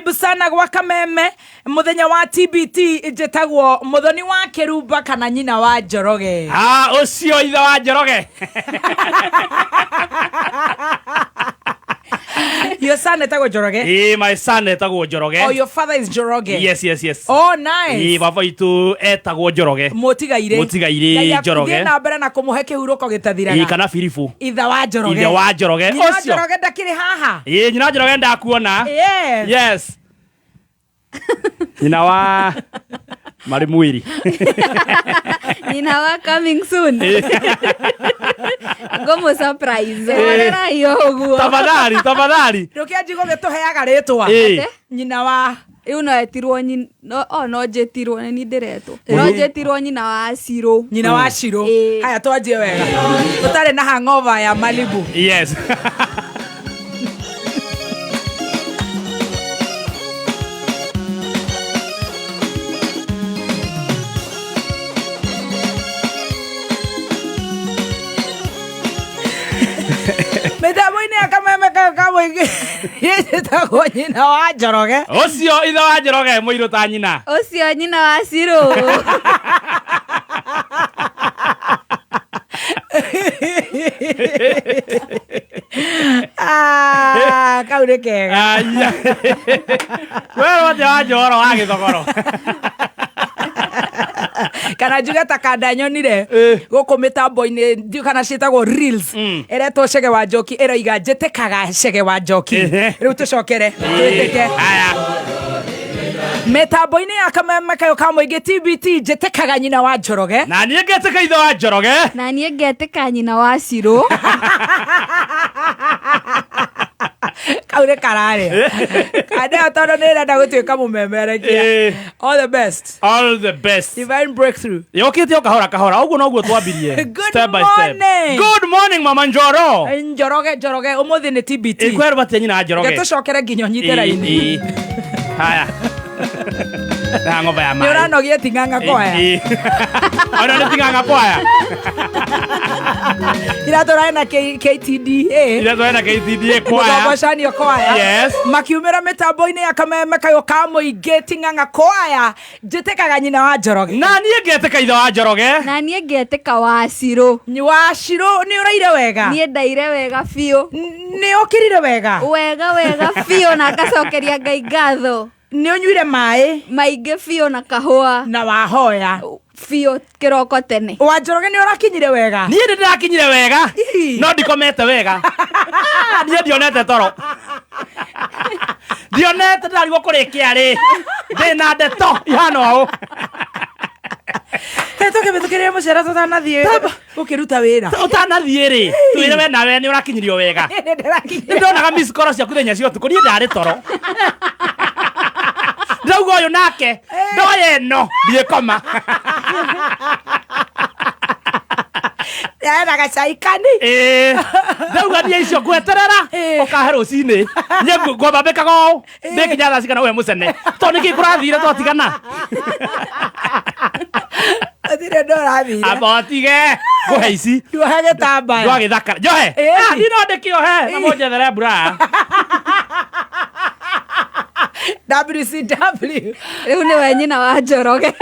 karibu sana gwa Kameme muthenya wa TBT jetagwo muthoni wa Kirumba kana nyina wa Njoroge. Ucio ithe wa Njoroge. Your son etagwo Njoroge? My son etagwo Njoroge. Oh, your father is Njoroge? Yes. Oh, nice. Baba itu etagwo Njoroge. Motigaire Njoroge. Ngina mbere na kumuhe kihuruko gitathiraga. Kana Filifu. Itha wa Njoroge. Ithe wa Njoroge. Ucio Njoroge ndakiri haha. Nyina Njoroge ndakuona. Yes. Nyina wa Mari Mwiri. Nyina wa coming soon. Gomo surprise. Warera hiyo guo. Tafadhali. Ndokia jigo getuheaga ritwa. Nyina wa no etirwo no jetirwo ni ndiretwo. No jetirwo nyina wa Shiro. Nyina wa Shiro. Haya twaje wega. Tutare na hangover ya Malibu. Yes. Medamwini akameme kama yetagwo nyina wa Njoroge. Ucio ithe wa Njoroge muiru ta nyina. Ucio nyina wa Shiro. Kaure kega. Wewe wote wa Njoro wa Githogoro. Kana juga takanda nyonire guku mitambo-ini ndio kana citagwo reels eretwo Chege wa Njoki eroiga njetekaga Chege wa Njoki riu tucokere twitike haya mitambo-ini ya Kameme kayo ka muingi TBT njetekaga nyina wa Njoroge na nie ngeteka ithe wa Njoroge na nie ngeteka nyina wa Shiro. Kaure karare kada tono nera da gutuika mumemerekia. All the best divine breakthrough yokite okahora uguo noguo twambirie step by step. Good morning mama Njoro. Njoroge umuthi ni TBT ikwerwa te nyina Njoroge getucokere nginyo nyitera-ini haya na ngomba ya mai uranogie tinganga kwaya ona ni tinganga kwaya ira torae na KTDA kwaya muthogocanio kwaya. Yes. Makiumira mitambo-ini ya Kameme kayo ka muingi tinganga kwaya njitekaga nyina wa Njoroge na nie ngeteka ithe wa Njoroge na nie ngeteka wa Shiro. Wa Shiro ni uraire wega nie ndaire wega biu ni okirire wega biu na ngacokeria Ngai ngatho ni unyuire mai maingi biu na kahua na wahoya biu kiroko tene. Wa Njoroge ni urakinyire wega nie ndirakinyire wega no ndikomete wega nie ndionete toro ndionete ndarigwo kurikia ri ndina ndeto ihana o tukibitukirire mucera tutanathie ukiruta wira utanathie ri twire we nawe ni urakinyirio wega ndonaga miss call ciaku thenya cio tuko nie ndari toro ndauga uyu nake ndoye no ndiekoma na gacaikani ndauga nie icio ngweterera ukahe rucini nye ngomba mbikago ndikinya thaa cigana we mucene to niki kurathire twatigana athire ndorathire abotige nguhe ici nduhe gitambaya ndwagithakara njohe ndino ndikiohe na monjethere mbura WCW riu ni we nyina wa Njoroge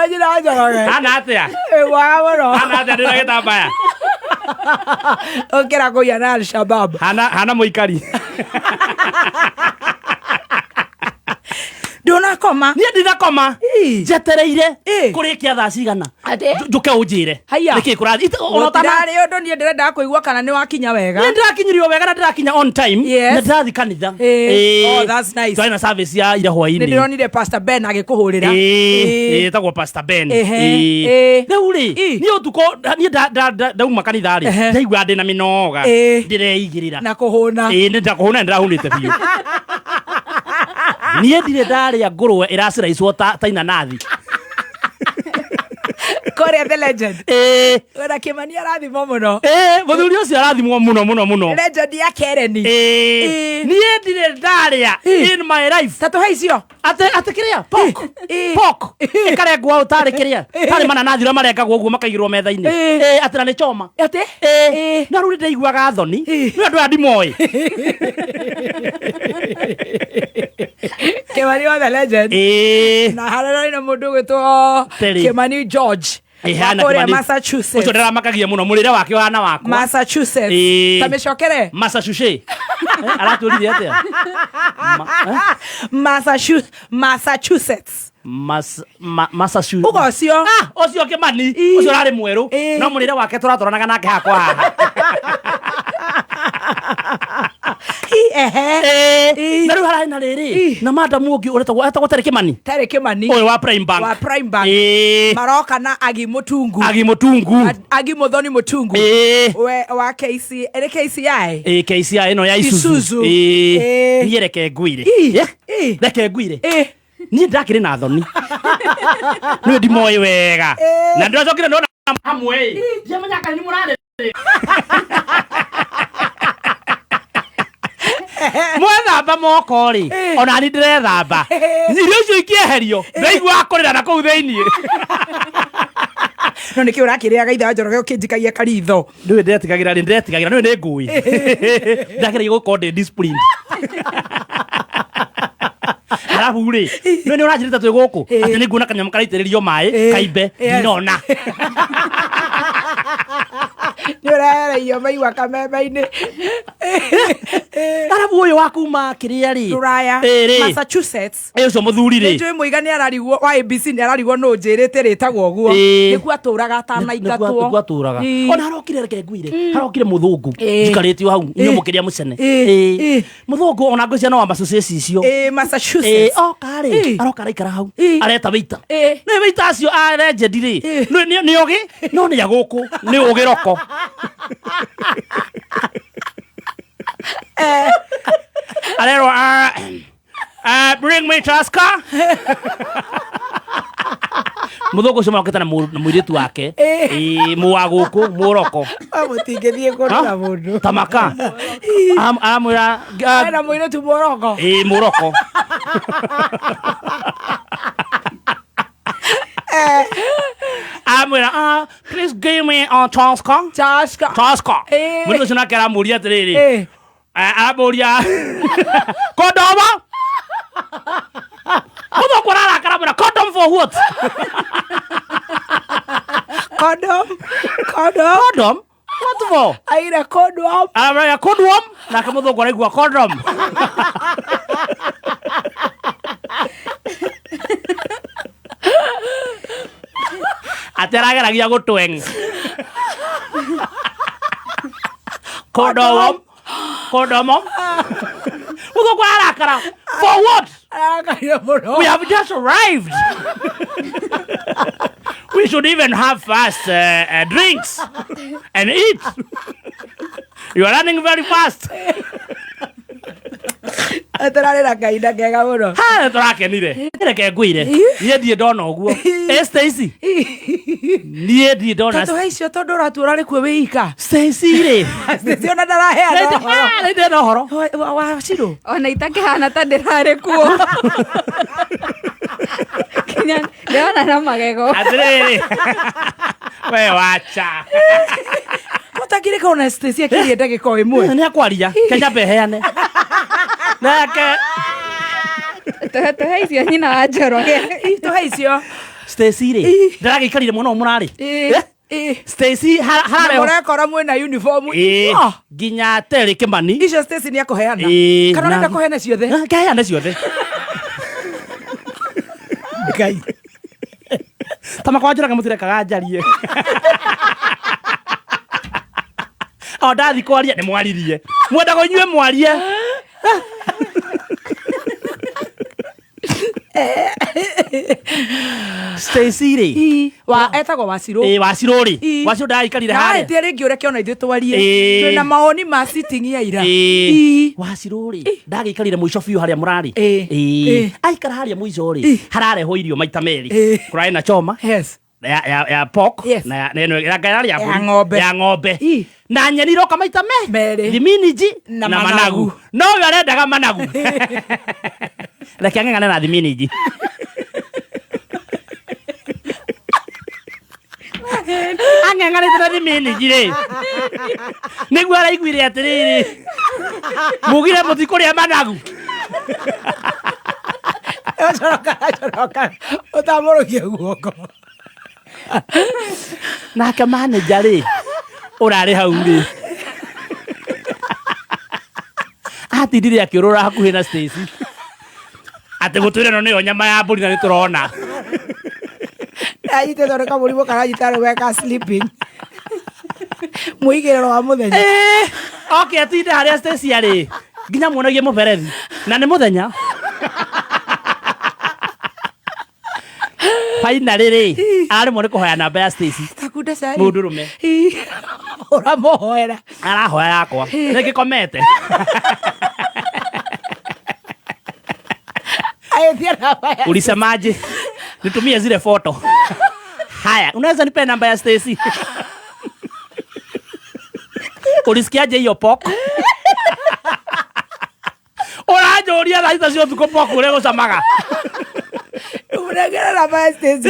nyina wa Njoroge hana atia waga hana atia ndina gitambaya ukira kuya na Al-Shabab hana muikari ndunakoma nie ndinakoma njetereire kurikia thaa cigana njuke unjire niki kurathi ndari undu nie ndirenda kuigua kana ni wakinya wega nie ndirakinyirio wega na ndirakinya on time na ndirathi kanitha. Oh, that's nice. Twaina service ya ira hwaini ndironire Pastor Ben agikuhurira etagwo Pastor Ben riu ri ni utuko ni ndauma kanitha ri ndaigua ndina minoga ndireigirira na kuhuna ndakuhuna ndirahunite biu nie ndire ndaria ngurwe iraciraicwo ta inanathi Korea the legend. Ora Kimani arathimo muno. Muthuri ucio arathimwo muno. Legend ya Kereni. Nie ndire ndaria in my life. Tatu haicio. Ate kiria? Pork. Ekare gwa utare kiria. Tari mananathi ro marengagwo uguo makaigirwo metha-ini. Ate na ni choma. Ate? Na ruri ndaiguaga thoni. Ni andu andi moi. Kimani was the legend. Na hararo na mundu gwitwo Kimani George. Korea Massachusetts. Ucio ndaramakagia muno murire wake wana wakwa. Massachusetts. Tamecokere? Massachusetts. Araturirie atia? Massachusetts. Massachusetts. Ugo cio. Ucio Kimani. Ucio rari mweru. No murire wake turatoranaga nake hakwa. Na riu harari na riri na madam ungi uretagwo Tere Kimani. Tere Kimani. Oyo wa Prime Bank. Maroka na Agi Mutungu. Agi Muthoni Mutungu. We wa KCI. KCI no ya Isuzu. Ni reke ngwire. Reke ngwire. Ni ndakire na thoni. Ni ndimoi wega. Na ndacokire ndona hamwe. Ndiamenya kana ni murare. Mwethamba moko ri ona ni ndirethamba irio icio ikieherio ndaigua akorera na kuu thiini no niki urakiriaga itha njoroge ukinjikagia karitho ndiwe ndetigagira niwe ni ngui ndakira gukorwo ndi discipline arabu ri niwe ni urajirita twi guku ati ni nguona kanyama karaitiririo mai kaimbe ndinona Nyorara iyo maiwa kameme-ini. Arabu uyu wakuma kiria ri Ruraya Massachusetts. Ucio muthuri ri njui muigani ararigwo wa ABC ni ararigwo no njirite ritagwo guo niku aturaga atanaingatwo niku aturaga ona harokire reke ngwire harokire muthungu njikarite hau inyomukiria mucene muthungu ona ngwiciana no wa Massachusetts icio Massachusetts kari aroka raikara hau areta wita ni wita acio a legend ri ni ogi no ni aguku ni ugiroko Alero bring me Chaska. Muthungu cio marokete na muiritu wake muwaguku muroko amutingithie kona mundu tamaka amwira na muiritu muroko muroko amwira please give me on Chaska muiritu cio nake aramuria atiriri aramuria kodoma Mudo kurara karabura condom for what? Condom? What for? Aira condom. Aira condom? Na kamudo kuraigwa condom. Aterageragia gutweng. Condom. Mudo kurara kara. For what? We have just arrived. We should even have fast drinks and eat. You are running very fast. Atararira kaida kega muno. Ha, turakenire. Reke ngwire. Nie ndie ndona uguo. Stacy. Nie ndie ndona. Tatu haicio tondu ratura ri kwe wika. Stacy ri. Stacy ona ndarahea no. Nĩ ndĩna ũhoro. Wa Ciro. Ona itakihana ta ndirarĩ kuo. Kinya ndĩrona na magego. Atĩrĩrĩ. We wacha. Mutakire kona Stacy akirie ndagĩka ĩmwe. Nĩ akwaria. Kenya beheane. Nake. Tuhe icio nyina wa Njoroge. Tuhe icio. Stacy ri. Ndĩragĩikarire mũno mũrarĩ. Stacy harare murekora mwena uniform ginya Tere Kimani icio Stacy ni akuheana kana nenda kuheana ciothe kaheana ciothe ngai tamako njiraga mutirekaga njarie o ndathi kwaria ni mwaririe mwenda go inyue mwarie Stacy ri wa etagwo Waciro Waciro ri Waciro ndaikarire haria tie ringi ureke ona ithu twarie twina maoni ma sitting ya ira Waciro ri ndagikarire muico biu haria murari aikara haria muico ri harareho irio maita meri kurai na choma yes ya pork Yes. na ya ng'ombe. ya ng'ombe Ii. na nyeni roka maita Merĩ. thiminiji Na na managu. managu no yo arendaga managu reke ang'eng'ane na thiminiji ang'eng'anĩte na thiminiji rĩ nĩguo araiguire atĩrĩrĩ mugire mũtikũrĩa managu Coroka ũtamũrũkia guoko nake manager rĩ ũrarĩ hau rĩ atindire akĩũrũra hakuhĩ na Stacy atĩ gũtwĩre no nĩyo nyama ya mbũri na nĩtũrona anyite thondeka mũrimũ kana anyita weka sleeping mũigĩrĩro wa mũthenya oke atinde harĩa Stacy arĩ nginya muonagie mũberethi na nĩ mũthenya finally rĩ arĩmwo nĩ kũhoya namba ya Stacy takunda cari mũndũrũme ũramũhoera arahoya yakwa nĩngĩkomete aĩtia namba ya ulisemaje nitumie zile foto haya unaweza nipe namba ya Stacy ulisikiaje hiyo poko ũranjũria thaa icio tukũ poko ũrĩa gũcamaga ũnengere namba ya Stacy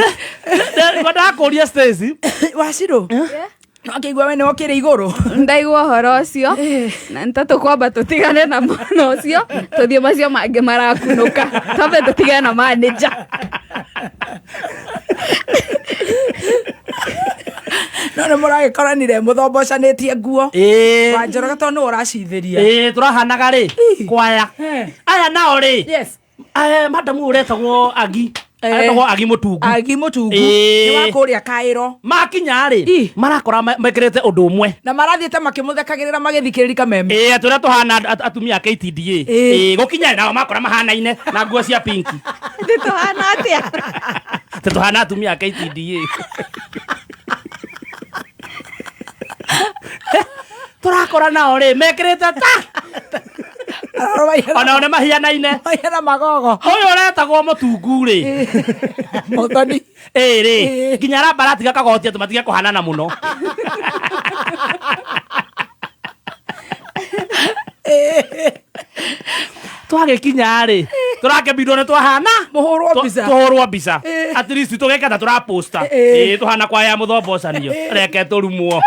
ndakũria Stacy Wacirũ akĩigua we nĩ wokĩre igũrũ ndaigua ũhoro ũcio na nĩtatũkwamba tũtigane na mwana ũcio tũthiĩ macio mangĩ marakunũka twambe tũtigane na manager no nĩ mũragĩkoranire mũthombocanĩtie nguo Wanjoroge tondũ nĩwe ũracithĩria tũrahanaga rĩ kwaya aya nao rĩ yes madamu ũretagwo Agi aretagwo Agi Mũtungu Agi Mũtungu nĩ wa kũrĩa Kaĩro makinya rĩ marakora mekĩrĩte ũndũ ũmwe na marathiĩte makĩmũthekagĩrĩra magĩthikĩrĩria kameme tũrĩa tũhana atumia a KTDA gũkinya nao makora mahanaine na nguo cia pinki tũhana atĩa tũhana atumia a KTDA tũrakora nao rĩ mekĩrĩte ta ona one mahianaine na magogo ũyũ ũretagwo Mũtungu rĩ Mũthoni rĩ nginya aramba aratiga kagotia tũmatige kũhanana mũno twagĩkinya rĩ tũrakĩmbindwo nĩ twahana tũhũrwo mbica at least tũgeka ta tũraposta tũhana kwa ya mũthombocanio reke tũrumwo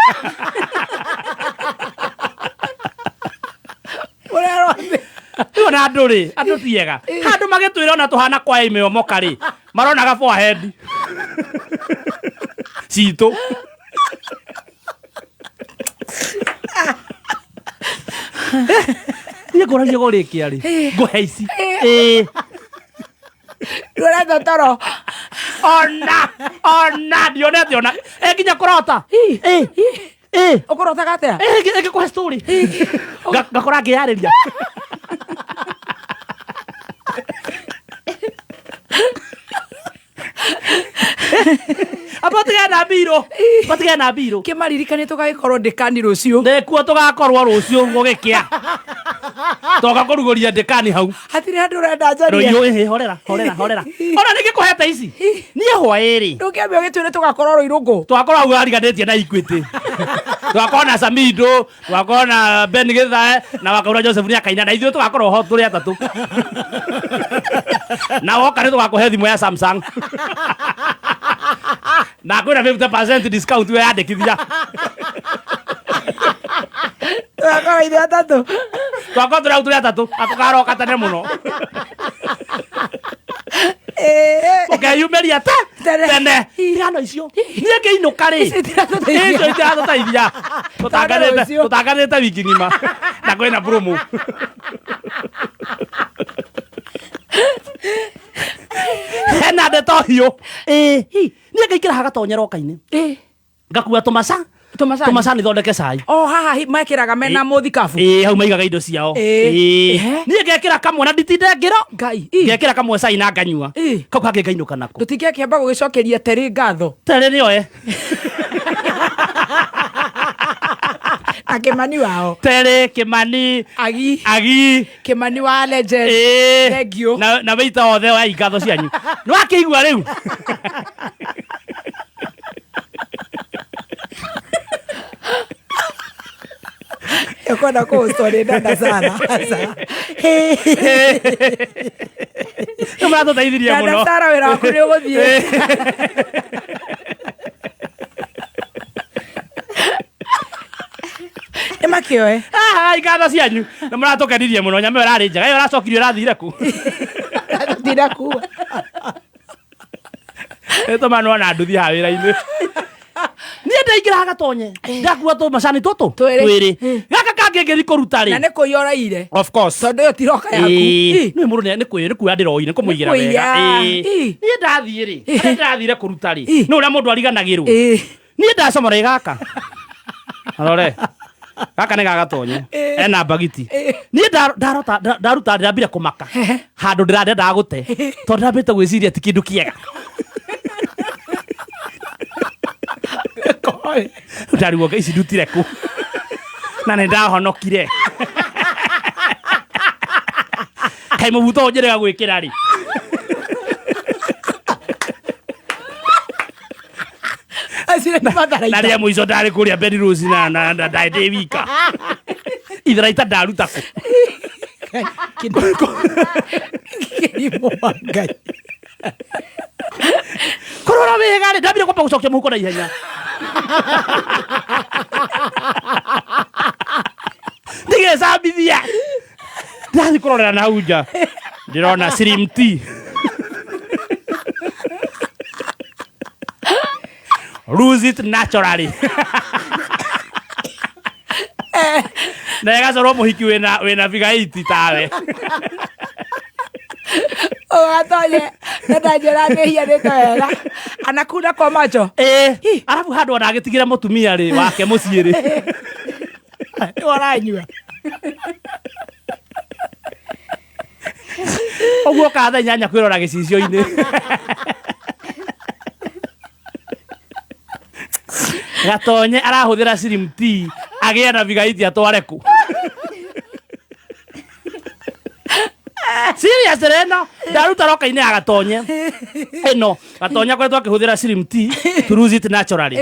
rĩu na andũ rĩ andũ tiega handũ magĩtwĩra ona tũhana kwa ime omoka rĩ maronaga forehead citũ niĩ ngũragia gũrĩkia rĩ ngũhe ici ndũrenda toro ona ndionete ona nginya kũrota ũkũrotaga atĩa ngĩkũhe story ngakora ngĩyarĩria batigana na mbirũ kĩmaririkanie tũgagĩkorwo ndĩkani rũciũ ndĩkuo tũgakorwo rũciũ gũgĩkĩa toka kũrugũria ndĩkani hau hatirĩ handũ ũrenda njarie rũiũ horera ona nĩngĩkũhete ici niĩ hwaĩrĩ ndũkĩambia ũgĩtwĩre tũgakorwo rũirũngũ twakorwo hau ariganĩtie na Equity twakorwo na Samido twakorwo na Ben Githae na wakaura Joseph nĩ akaina na ithuĩ tũgakorwo ho tũrĩ atatũ na woka nĩ tũgakũhe thimũ ya Samsung na kwĩna 50% discount we yandĩkithia tũgakorwo ithuĩ atatũ twakorwo tũrĩ hau tũrĩ atatũ atũkaroka tene mũno ũkeyumĩria tene irano icio niĩ ngĩinũka rĩ icio itiratũteithia tũtangathĩte wiki ng'ima na kwĩna promo hena ndeto hiũ niĩ ngaikĩra hagatonyera oka-inĩ ngakua tũmaca nĩthondeke cai haha mekĩraga mena mũthikabu hau maigaga indo ciao niĩ ngekĩra kamwe na nditinde ngĩro ngekĩra kamwe cai na nganyua kau kangĩ ngainũka nako tũtingĩkĩamba gũgĩcokeria Terĩ ngatho Terĩ nĩoe na Kĩmani wao Terĩ Kĩmani Agi Kĩmani wa legend thengiũ na weita othe wa ngatho cianyu nĩwakĩigua rĩu Ekwenda kustory dada sana. Nĩmũratũ teithirie mũno. Dada Sara wĩra waku nĩ ũgũthiĩ. Nĩ makĩoe. Ikatho cianyu nĩmũratũkenirie mũno nyama ĩyo ĩrarĩ njega. Ĩyo ũracokirio ũrathire ku. Ndira kuwa. Nĩtũma nĩwona nduthi haha wĩra-inĩ. Niĩ ndaingĩra gatonye ndakuua tũmacani tũtũ twĩrĩ. Gaka kangĩ ngĩthiĩ kũruta rĩ. Na nĩ kũiya ũraire. Of course. Tondũ ĩyo ti roka yaku. Nĩ mũndũ nĩ kuoya ndĩroire nĩkũmũigĩra wega. Niĩ ndathiĩ rĩ. Harĩa ndathire kũruta rĩ. Nĩ ũrĩa mũndũ ariganagĩrwo. Niĩ ndacomora gaka. Arore. Gaka nĩ gagatonye. Ena bagiti. Niĩ ndaruta ndambire kũmaka. Handũ ndĩrenda gũte. Tondũ ndambĩte gwĩciria ti kĩndũ kĩega. Ndariguo ici ndutire ku. Na nĩ ndahonokire. Kaĩ mũbuto ũnjĩrĩga gwĩkĩra rĩ. Na rĩa mũico ndarĩ kũrĩa Benny Rose na ndaĩ ndĩ wika. Itharaita ndaruta ku. Kĩrimo Ngai. Kũrora wega rĩ ndambire kwamba gũcokia mũhuko na ihenya. Ndigecambithia. Ndathi kũrorera nau nja. Ndĩrona Slim T. Lose it naturally. Na ĩgacorwo mũhiki wĩna bigaiti tawe. Gatonye. Nĩndanjĩra nĩhianĩte wega. Anakuna kwa macho. Arabu handũ ona agĩtigĩra mũtumia rĩ wake mũciĩ rĩ. Nĩwaranyua. Ũguo katha inyanya kwĩrora gĩcicio-inĩ. Gatonye arahũthĩra Slim T agĩa na bigaiti atware ku. Serious reno ndaruta roka-inĩ ya Gatonye. Ĩno Gatonye akoretwo akĩhũthĩra Slim T to lose it naturally.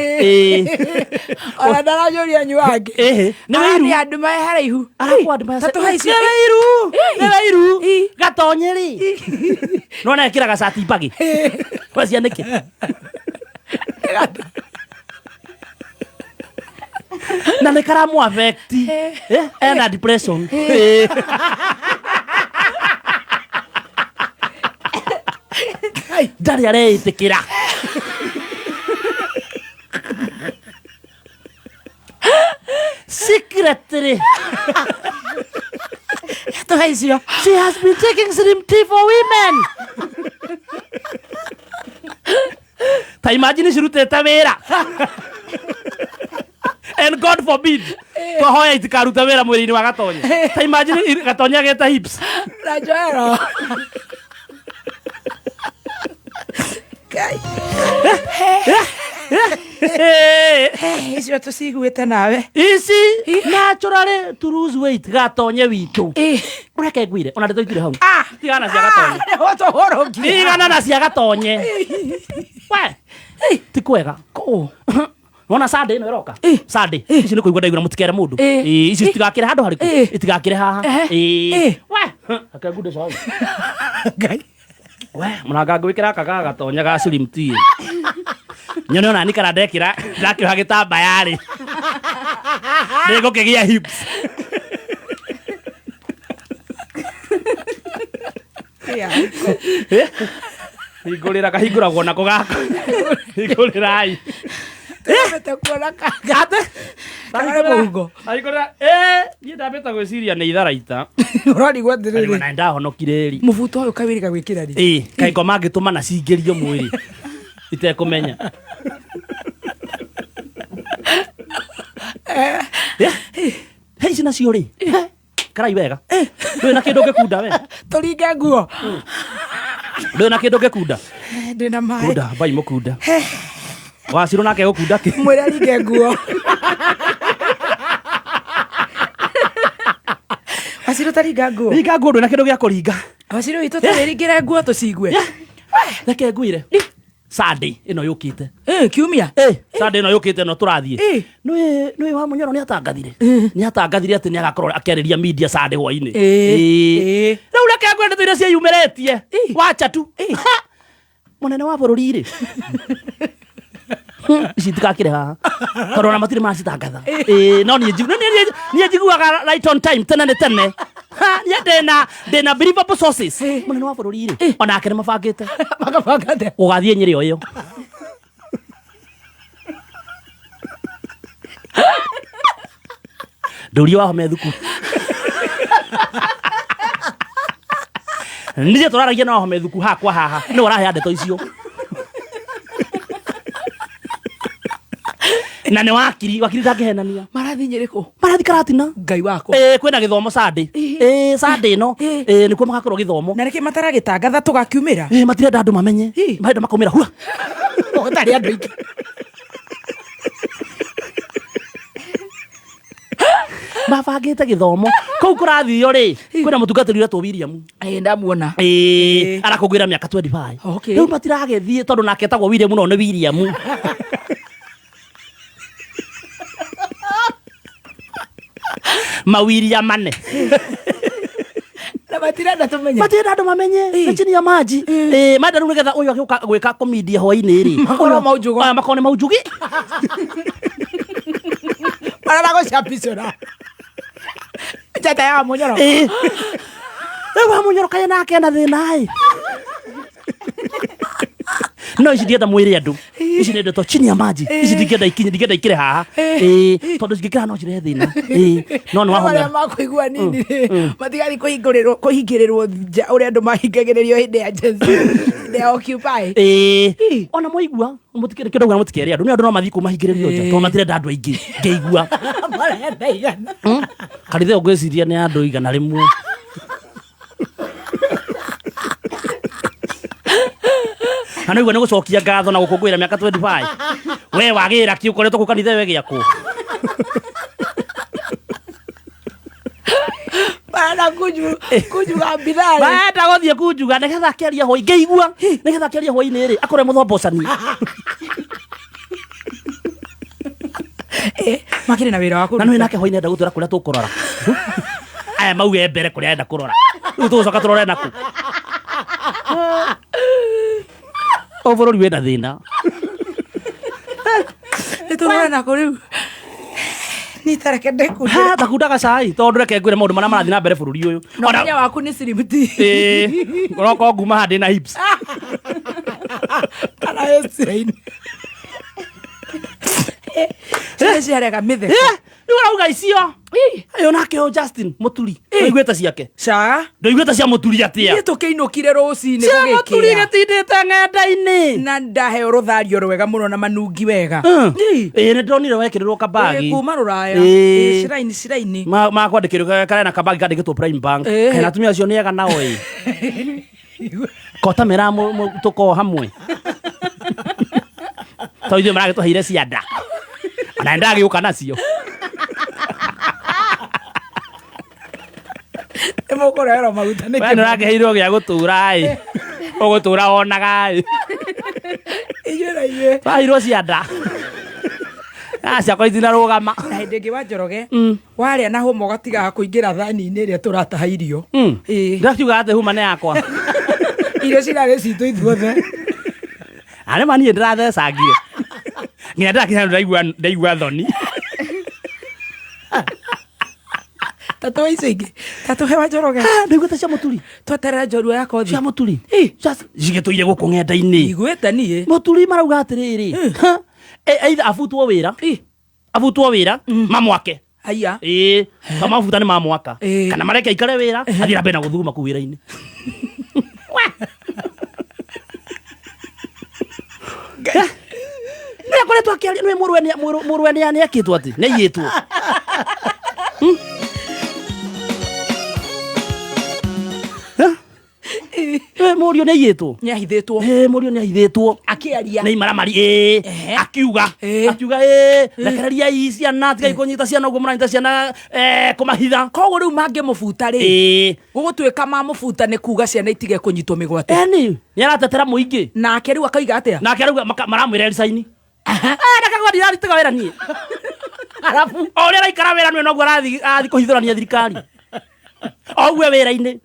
Ona ndaranyũria nyuange. Nĩ wĩiru. Nĩ andũ me haraihu. Arabu andũ Tatũ haici. Nĩ wĩiru. Gatonye rĩ. Nona ekĩraga cati mbagi. Wacianĩke. Na nĩ karamu affect. Ena depression. Ndarĩ areĩtĩkĩra. Secretly. She has been taking Slim T for women. Ta imagine cirutĩte wĩra. And God forbid. Twahoya itikaruta wĩra mwĩrĩ-inĩ wa Gatonye. Ta imagine Gatonye agĩte hips. Rajoero. Icio tũciguĩte nawe. Ici naturally to lose weight Gatonye witũ. Ũreke ngwire ona ndĩtũitire hau. Tigana cia Gatonye. Tigana na cia Gatonye. We. Ti kwega. Wona Sunday ĩno ĩroka. Sunday. Ici nĩ kũigua ndaigua mũtikere mũndũ. Ici citigakĩre handũ harĩkũ. Itigakĩre haha. We. Akangude sawa. Ngai. We, mũranga ngwĩkĩra aka ga Gatonye ga Slim T. Nyone ona ni kana ndekĩra ndakĩoha gĩtambaya rĩ. Ndĩgũkĩgĩa hips. Hingũrĩra kahingũragwo nako gaka. Hingũrĩrai. Tũbete kuona kagate. Kagare mũhuko. Hingũrĩra. Niĩ ndambĩte gwĩciria nĩ itharaita. Ũrarigwo atĩrĩrĩ. Na ndahonokire rĩ. Mũbuto ũyũ kawĩrĩga gwĩkĩra rĩ. Kaĩ ngoma ngĩtũma na cingĩrio mwĩrĩ. Itekũmenya. Hei ici nacio rĩ. Karai wega. Ndũrĩ na kĩndũ ngĩkunda we. Tũringe nguo. Ndũrĩ na kĩndũ ngĩkunda. Ndĩna maĩ. Kunda bai mũkunda. Wacirũ nake gũkunda kĩ. Mwĩre aringe nguo. Wacirũ taringa nguo. Ringa nguo ndũrĩ na kĩndũ gĩa kũringa. Wacirũ witũ tũrĩringĩre nguo tũcigue. Reke ngwire. Sunday ino yukite kiumia Sunday ino yukite no turathie nwe wa Munyoro ni atangathire ati ni agakorwo akĩarĩria media Sunday hwainĩ rĩu reke ngwende tu iria ciĩyumĩrĩtie wacha tu mũnene wa bũrũri rĩ citikakire haha korona matirĩ macitangatha no niĩ njiguaga right on time tene nĩ tene niĩ ndĩna believable sources mũnene wa bũrũri rĩ onake nĩ mabangĩte ũgathiĩ Nyĩrĩ o ĩyo ndũria wahome thukuru nĩje tũraragia na wahome thukuru hakwa haha nĩ ũrahe ndeto icio na nĩ wakiri ndangĩhenania marathi Nyĩrĩkũ marathi Karatina Ngai wako kwĩna gĩthomo Sunday Sunday no nĩkuo magakorwo gĩthomo na nĩkĩ mataragĩtangatha tũgakiumĩra matirenda andũ mamenye marenda makaumĩra hua gũtarĩ andũ aingĩ mabangĩte gĩthomo kũu kũrathio rĩ kwĩna mũtungatĩri ũrĩa tũ William ndamuona arakũngũĩra mĩaka 25 okay rĩu matiragĩthiĩ tondũ nake etagwo William no nĩ William mawiri mane na matirenda andũ mamenye nĩ chini ya maji mada rĩu nĩgetha ũyũ agĩũka gwĩka komedia hwainĩ rĩ makone maujugi marara gũcapicũra njata ya Munyoro rĩu wa Munyoro kaĩ nake ena thĩna no ici ndienda mwĩre andũ ici nĩ ndeto chini ya maji ici ndingĩenda ikire haha tondũ cingĩkĩra no cirehe thĩna no nĩ wahona makũigua nini matigari kũhingĩrĩrwo nja ũrĩa andũ mahingagĩrĩrio hĩndĩ ya hĩndĩ ya Occupy ona mwaigua mũtikĩrĩ kĩndũ gwa mũtikĩrĩ andũ nĩ andũ no mathiĩ kũmahingĩrĩrio nja tondũ matirenda andũ aingĩ ngĩigua marenda igana kanitha ũngĩciria nĩ andũ igana rĩmwe na nĩguo nĩ gũcokia ngatho na gũkũngũĩra mĩaka 25 we wagĩra kĩ ũkoretwo kũ kanitha we gĩakũ bana kujuga bidhaa bada gũthiĩ kunjuga nĩgetha akĩaria hoi ngĩigua nĩgetha akĩaria hoi-inĩ rĩ akore mũthombocani makĩrĩ na wĩra wa kũruta na nĩ nake hoi-inĩ enda gũtwĩra kũrĩa tũkũrora aya mauge mbere kũrĩa enda kũrora rĩu tũgũcoka tũrore nakũ o bũrũri wĩna thĩna nĩtũrora nakũ rĩu nitareke ndekunda takundaga cai tondũ reke ngwĩre maũndũ marĩa marathiĩ na mbere bũrũri ũyũ nonya waku nĩ siributi ũroka nguma handĩ na hips kana hecirainĩ ciarega mĩtheko rĩu ũrauga icio ĩyo nake o Justin Mũturi ndũiguĩte ciake ndũiguĩte cia Mũturi atĩa niĩ tũkĩinũkire rũcinĩ cia Mũturi gĩtindĩte ng'enda-inĩ na ndaheo rũthario rwega mũno na manungi wega nĩ ndonire wekĩrĩrwo kabagi kuma Rũraya ciraini makwandĩkĩrwo karĩa na kabagi kandĩkĩtwo Prime Bank kana atumia acio nĩ ega nao kota mera tũko hamwe tondũ ithuĩ maragĩtũheire cianda ona ndagĩũka nacio mũkũrehera maguta we nĩ ũrakĩheirwo gĩa gũtũra ũgũtũra wonaga twaheirwo cianda ciakwa itinarũgama na hĩndĩ ĩngĩ wa Njoroge warĩa na hũma ũgatigaga kũingĩra thani-inĩ ĩrĩa tũrataha irio ndakiuga atĩ huma nĩ yakwa irio cirarĩ citũ ithuothe arĩ mani ndĩrathecangire nginya ndĩrakinya ndaigua thoni tatũ icio ingĩ tatũ hewa Njoroge ndaiguĩte cia Mũturi tweterera njorua ya kothi cia Mũturi cigĩtũire gũkũ ng'enda-inĩ iguĩte niĩ Mũturi marauga atĩrĩrĩ either abutwo wĩra mamwake aya mabuta nĩ mamwaka kana mareke aikare wĩra athiĩ na mbere na gũthuguma kũu wĩra-inĩ nĩ akoretwo akĩaria nĩ mũrwe nĩ akĩtwo atĩ nĩ aiyĩtwo murio nä aiyätwo nä ahithä two murio nä ahithätwo akä aria nä imaramari akiuga rekereria ciana tigai kå nyita ciana å guo må ranyita ciana kå mahitha koguo rä u mangä må buta rä gå gå tuä ka mamå buta nä kuga ciana itige kå nyitwo mä gwate nä aratetera må ingä nake rä u akaiga atä a nake rä u maramwä ra ricaini ndakagwa ndirarutä wä ra niä arabu o rä araikara wä ra nä noguo arathi kå hithårania thirikari ogue wä ra-inä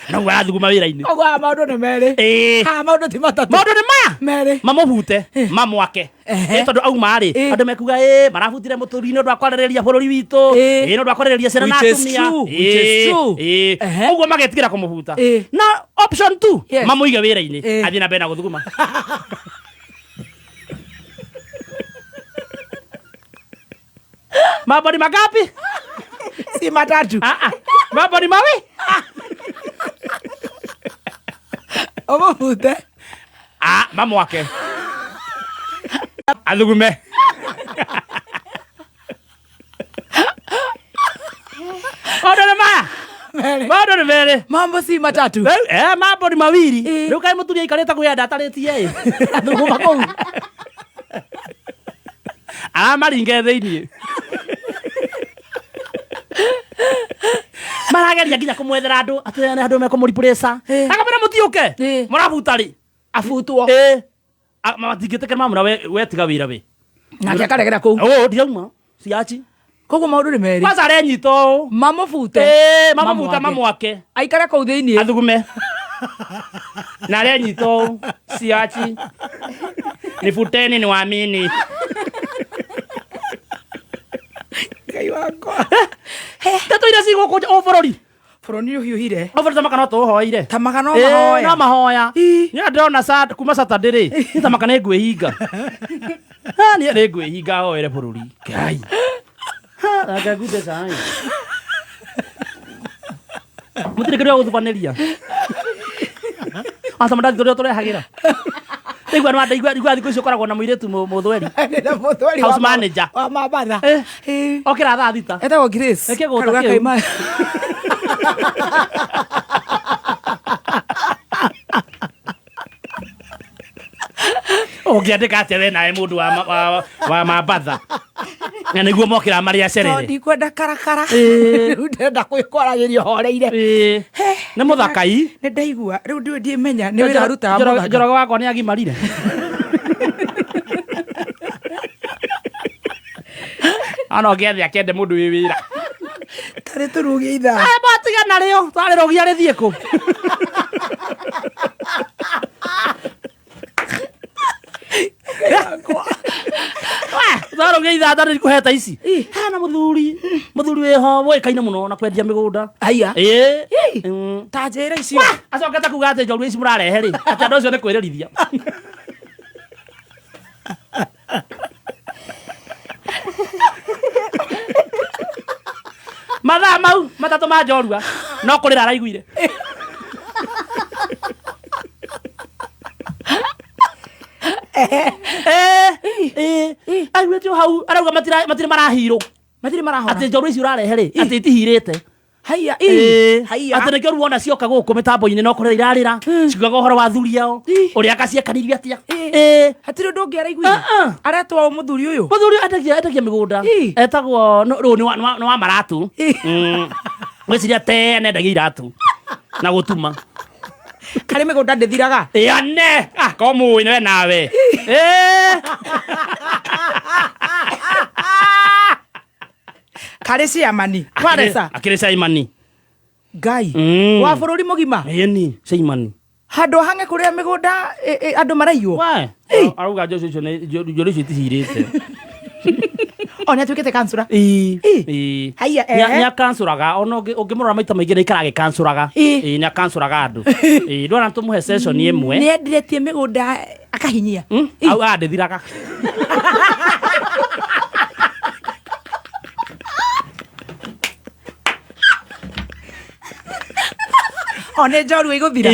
noguo arathuguma wä ra-inä koguo maå ndå nä merä maå ndå ti matatå maå ndå nä maya merä mamå bute mamwake tondå auma rä andå mekuga marabutire må tå ri nä å ndå wa kwarereria bå rå ri witå nä å ndå wa kwarereria ciana na atumia å guo magetigä ra kå må buta na option 2 mamå ige wä ra-inä athiä na mbere na gå thuguma mambo ni magapi si matatu mambo ni mawi o må bute mamwake athugume maũndũ nĩ maya maũndũ nĩ merĩ mambo si matatu mambo nĩ mawiri rĩu kaĩ mũtumia aikarĩte kwĩenda atarĩtie athuguma kũu aramaringe thĩiniĩ marageria nginya kũmwethera andũ atĩnĩ andũ mekũmũripũrĩca akamwĩra mũtiũke mũrabuta rĩ abutwo matingĩtĩkĩra mamũra wetiga wĩra we nake akaregera kũu ndirauma ciaci koguo maũndũ nĩ merĩ kwanza arenyita ũũ mamå bute mamũbuta mamwake aikare kũu thĩiniĩ athugume na arenyita ũũ ciaci nibuteni nĩ wamini ngai wakwa ndeto iria cigũkũ o bũrũri bũrũri ũhiũhire o bũrũri tamaka no tũũhoire tamaga no mahoya no mahoya nĩ ndĩrona kuma Saturday rĩ nĩ tamaka nĩ ngwĩhinga niĩ nĩ ngwĩhinga hoere bũrũri ngai akagunde cai mũtirĩ kĩrĩa gũthubanĩria asa mandathi tũrĩa tũrehagĩra igua thikũ icio ũkoragwo na mũirĩtu mũthweri house manager wa mabatha okĩra thaa thita etagwo Grace kĩgũta kĩu ũngĩandĩka atĩa we nawe mũndũ wa mabatha na nĩguo mokĩra marĩ acerere ndikwenda karakara rĩu ndĩrenda kwĩkwaragĩrio horeire nĩ mũthakai nĩ ndaigua rĩu ndiũĩ ndimenya nĩ wĩra arutaga mũthaka Njoroge wakwa nĩ agimarire ana ũngĩathi akende mũndũ wĩ wĩra tarĩ tũrugie ithaa batigana rĩo twarĩ rogia rĩthiĩ kũ twarogia ithaa ndarĩ kũheta ici hena mũthuri wĩho woĩkaine mũno na kwendia mĩgũnda aya ta njĩra icio acokete kuga atĩ njorua ici mũrarehe rĩ atĩ andũ acio nĩ kwĩrĩrithia mathaa mau matatũ ma njorua no kũrĩra araiguire aiguĩtio hau arauga matirĩ marahirwo atĩ njorua ici ũrarehe rĩ atĩ itihirĩte atĩ nĩkĩo rĩu wona cioka gũkũ mĩtambo-inĩ no kũrĩra irarĩra ciugaga ũhoro wa athuri ao ũrĩa akaciekanirie atĩa hatirĩ ũndũ ũngĩ araiguire aretwo mũthuri ũyũ endagia mĩgũnda etagwo rĩu nĩ wa maratũ gwĩciria tene endagia iratũ na gũtuma karĩ mĩgũnda ndĩthiraga ane ko mũĩ nĩwe nawe karĩ ciamani akĩrĩ caimani ngai wa bũrũri mũgima ĩni caimani handũ hang'e kũrĩa mĩgũnda andũ maraiywo arauga njoci icio njũrũ icio itihirĩte o nĩ atuĩkĩte kansũra nĩ akansũraga ona ũngĩmũrora maita maingĩ nĩ aikara agĩkansũraga nĩ akansũraga andũ ndwona tũmũhe session ĩmwe nĩ endiretie mĩgũnda akahinyia au ndĩthiraga o nĩ njorua igũthira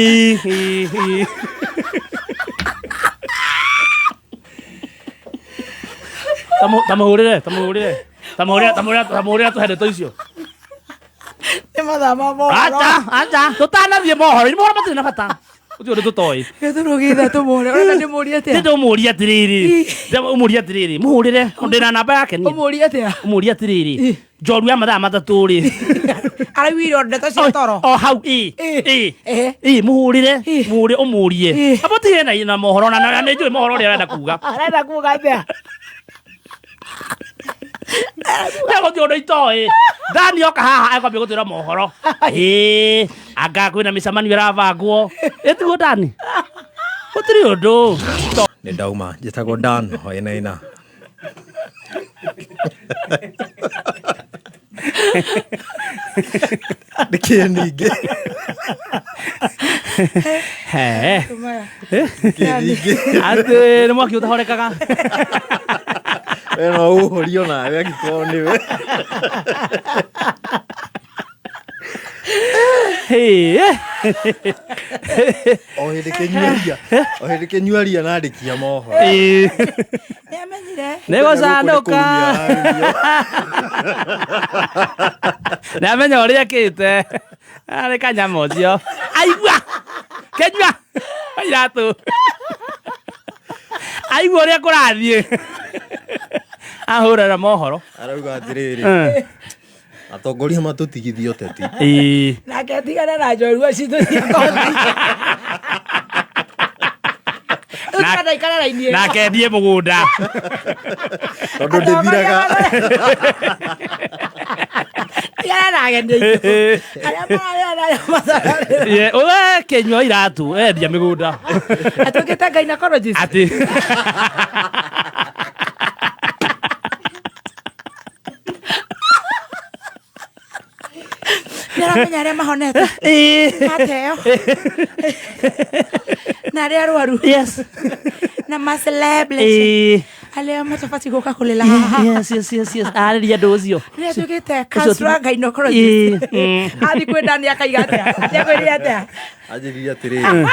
tamũhũrĩre tũhendeto icio nĩ mathaa ma mohoro acha tũtanathiĩ mohoro nĩ mohoro matirĩ na bata ucio tutoi Gĩthurugitha tũmũhũre ũrenda ndĩmũrie atĩa ndĩmũria atiriri ũmũria atiriri mũhũrĩre ndĩna namba yake niĩ ũmũrie atĩa ũmũria atiriri njorua mathaa matatũ rĩ araiguire ndeto cia toro o hau mũhũrĩre ũmũrie abotige na mohoro na nĩ njũĩ mohoro ũrĩa arenda kuga atĩa gũtirĩ ũndũ itoĩ Dani oka haha ekwambia gũtwĩra mohoro anga kwĩna mĩcemanio ĩrabangwo ĩtiguo Dani gũtirĩ ũndũ nĩ ndauma njĩtagwo Dan Hoinaina nĩkĩĩ ningĩ atĩ nĩ mwaki ũtahorekaga no ũhũrio nawe angĩkorwo nĩwe o hĩndĩ kĩnyuaria nandĩkia mohoro nĩgũcanũka nĩamenya ũrĩa kĩte arĩ kanyama ũcio aigua kenyua iratũ aigua ũrĩa kũrathiĩ ahũrĩra mohoro arauga atĩrĩrĩ atongoria matũtigithia ũteti nake tigane na njorua citũ cia kothi nake thiĩ mũgũnda tondũ ndĩthiraga ũwe kenyua iratũ endia mĩgũnda atũngĩte gynecologist atĩ nĩaramenya arĩa mahonete mateo na arĩa arwaru na macelebrity arĩa matabatiĩ gũka kũrĩra haha arĩria andũ ũcio nĩatuĩkĩte counselor gynecologist athiĩ kwĩ Dani akaiga atĩa akwĩrire atĩa anjĩrire atĩrĩrĩ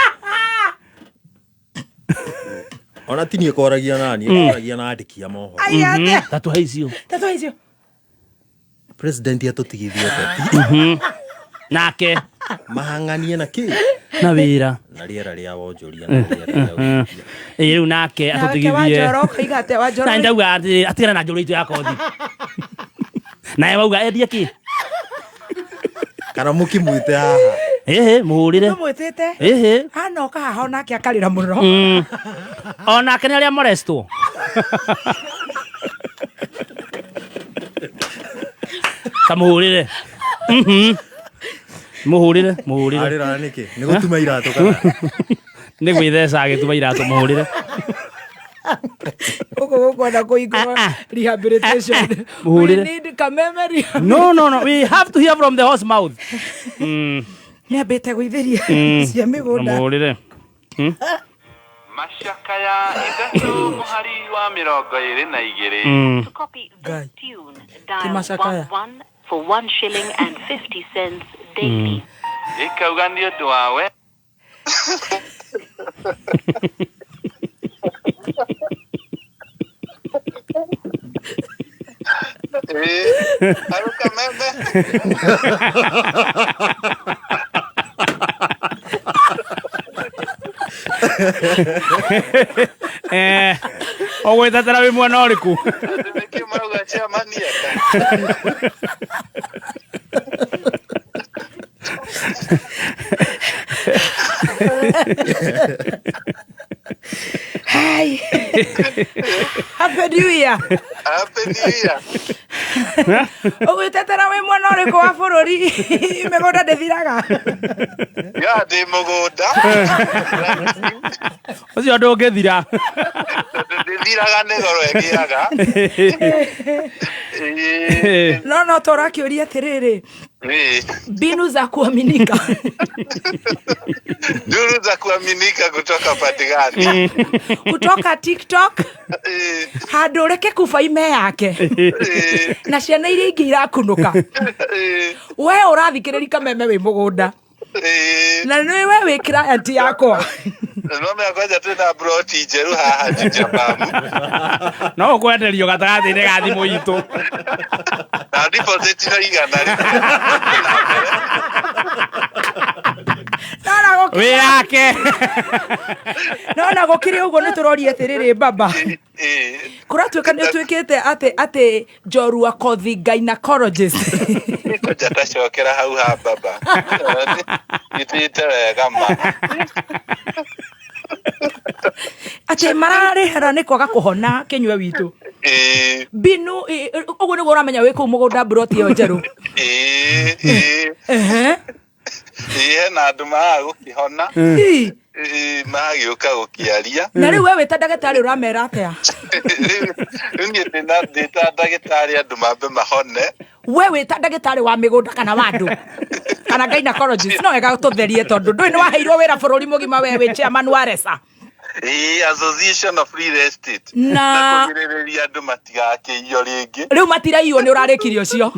ona tini ĩkoragia nani ĩkoragia na andĩki a mohoro tatũhe icio president atũtigithia ũteti nake mahang'anie na kĩ na wĩra na rĩera rĩa wonjoria na rĩera rĩu nake atũtigithie na ndauga atigana na njũrũ itũ ya kothi nawe wauga endie kĩ kana mũkĩmwĩte haha mũhũrĩre mũmwĩtĩte anoka haha onake akarĩra mũno onake nĩ arĩa morestwo kamũhũrĩre mũhũrĩre arĩra nĩkĩ nĩ gũtuma iratũ kana nĩ gwĩtheca agĩtuma iratũ mũhũrĩre gũkũ gũkwenda kũhingũrwo rehabilitation we need kameme no we have to hear from the horse mouth nĩambĩte gũithĩria cia mĩgũnda mũhũrĩre Mashaka ya ithatũ mũhari wa 22 To copy this tune, Mashaka ya. dial 11 for 1 shilling and 50 cents daily. ikauga nĩ ũndũ wawe aruka meme ogwĩtetera wĩ mwena ũrĩkũ nĩkĩ marauga ciamania Hi. Happy New Year. Happy New Year. Ũgwĩtetera wĩ mwena ũrĩkũ wa bũrũri mĩgũnda ndĩthiraga Ya ndĩ mũgũnda ũcio ndũngĩthira ndĩthiraga nĩ goro ĩgĩaga no tũrakĩũria atĩrĩrĩ mbinu za kuaminika Duru za kuaminika kutoka patigani kutoka TikTok handũ ũreke kuba ime yake na ciana iria ingĩ irakunũka we ũrathikĩrĩria kameme wĩ mũgũnda na nĩ we wĩ client yakwa no me akoja twĩna broti njerũ haha Jijabamu no ũkwenderio gatagatĩ-inĩ ga thimũ itũ na deposit no igana we yake no gukire uguo ni turoria atiriri baba kuratuika ni tuikite ati njorua kothi gynecologist Kujata cokera hau ha baba. Itite wega ma. ati mararihera ni kwaga kuhona kinywe witu binu uguo niguo uramenya wi kuu mugunda broti yo njeru na andu maga gukihona magiuka gukiaria na riu we wita ndagitari uramera atia Niĩ ndĩta ndagĩtarĩ andũ mambe mahone. We wĩta ndagĩtarĩ wa mĩgũnda kana wa andũ kana gynecologist no wega tũtherie tondũ ndũĩ nĩ waheirwo wĩra bũrũri mũgima we wĩ chairman wa RESA. Association of Real Estate. Na kũgirĩrĩria andũ matigakĩiyo rĩngĩ. Rĩu matiraiywo nĩ ũrarĩkirie ũcio.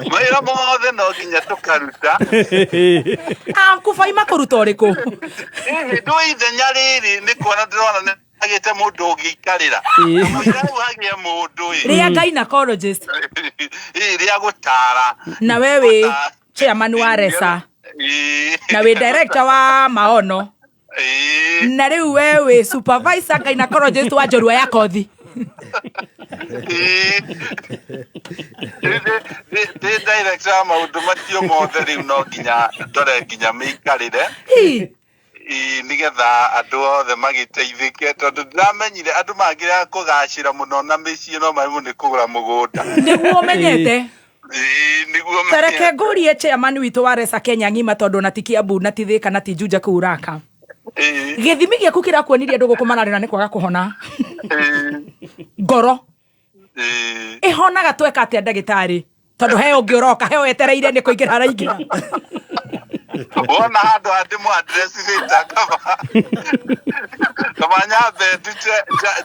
Mawĩra mothe no nginya tũkaruta. Kũbai makũruta ũrĩkũ? Ndũĩ ithenya rĩrĩ nĩ kuona ndĩrona agite mũndũ ũngĩikarĩra. Mũira ũhagia mũndũ rĩa gynecologist. Rĩa gũtara. Na we wĩ chairman wa RESA. Na wĩ director wa maono. Na rĩu we wĩ supervisor gynecologist wa njorua ya kothi. Ndĩ director wa maũndũ macio mothe rĩu no nginya ndore nginya mĩikarĩre. Nigetha andũ othe magĩteithĩke tondũ ndamenyire andũ mangĩrega kũgacĩra mũno na mĩciĩ no maimũ nĩ kũgũra mũgũnda. Nĩguo menyete. Nĩguo tareke ngũrie chairman witũ wa RESA Kenya ng'ima tondũ na ti Kiambu na ti Thika na ti Juja kũu Raka. Gĩthimi gĩaku kĩrakuonirie andũ gũkũ mararĩra nĩ kwaga kũhona. Ngoro ĩhonaga tweka atĩa ndagĩtarĩ tondũ he ũngĩ ũroka he wetereire nĩ kũingĩra araingĩra. Wona handũ handĩmũ address rĩta kama nyambe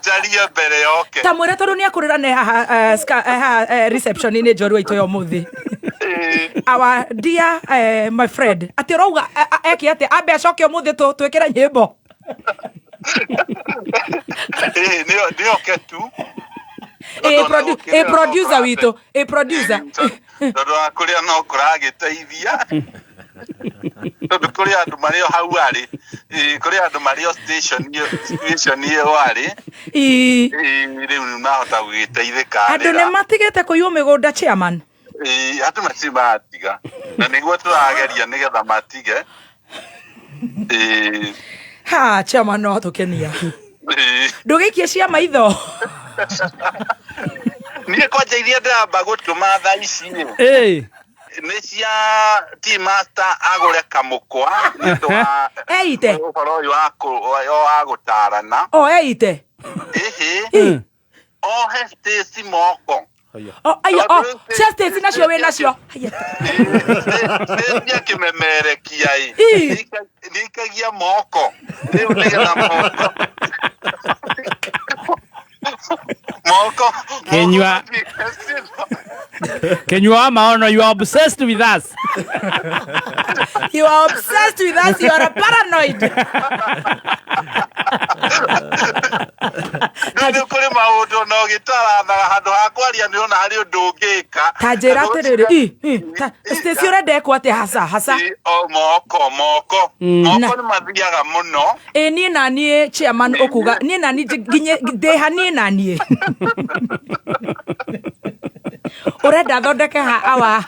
njarie mbere yoke. Ta mwĩre tondũ nĩ akũrĩra nĩ haha reception-inĩ njorua itũ ya ũmũthĩ. Our dear my friend atĩ ũrauga eki atĩ ambe acoke ũmũthĩ twĩkĩre nyĩmbo. Nĩoke tu. Producer witũ producer. Tondũ kũrĩa no kũragĩteithia. Tondũ kũrĩ andũ marĩ o hau arĩ kũrĩ andũ marĩ o station ĩyo arĩ rĩu nahota gũgĩteithĩka. Andũ nĩ matigĩte kũiywo mĩgũnda chairman. Andũ matirĩ matiga na nĩguo tũrageria nĩgetha matige. Chairman no tũkenia. Ndũgĩikie cia maitho. Niĩ kwanja iria ndĩramba gũtũma thaa ici nĩ cia T-Master agũre kamũkwa nĩũndũ wa ũhoro ũyũ wa gũtarana. Eite ohe Stacy moko. Cia Stacy nacio wĩ nacio. Stacy akĩmemerekia nĩikagia moko rĩu nĩgetha moko Kenywa wa maono, you are obsessed with us. You are obsessed with us. You are a paranoid. Nĩ kũrĩ maũndũ no gĩtarathara handũ ha kwaria nĩ ona harĩ ũndũ ũngĩka. Ta njĩra atĩrĩrĩ Stacy ũrenda ekwo atĩ haca. Moko nĩ mathiaga mũno. Niĩ na niĩ chairman ũkuga niĩ na niĩ nginya ndĩha niĩ na niĩ. Urenda thondeke awa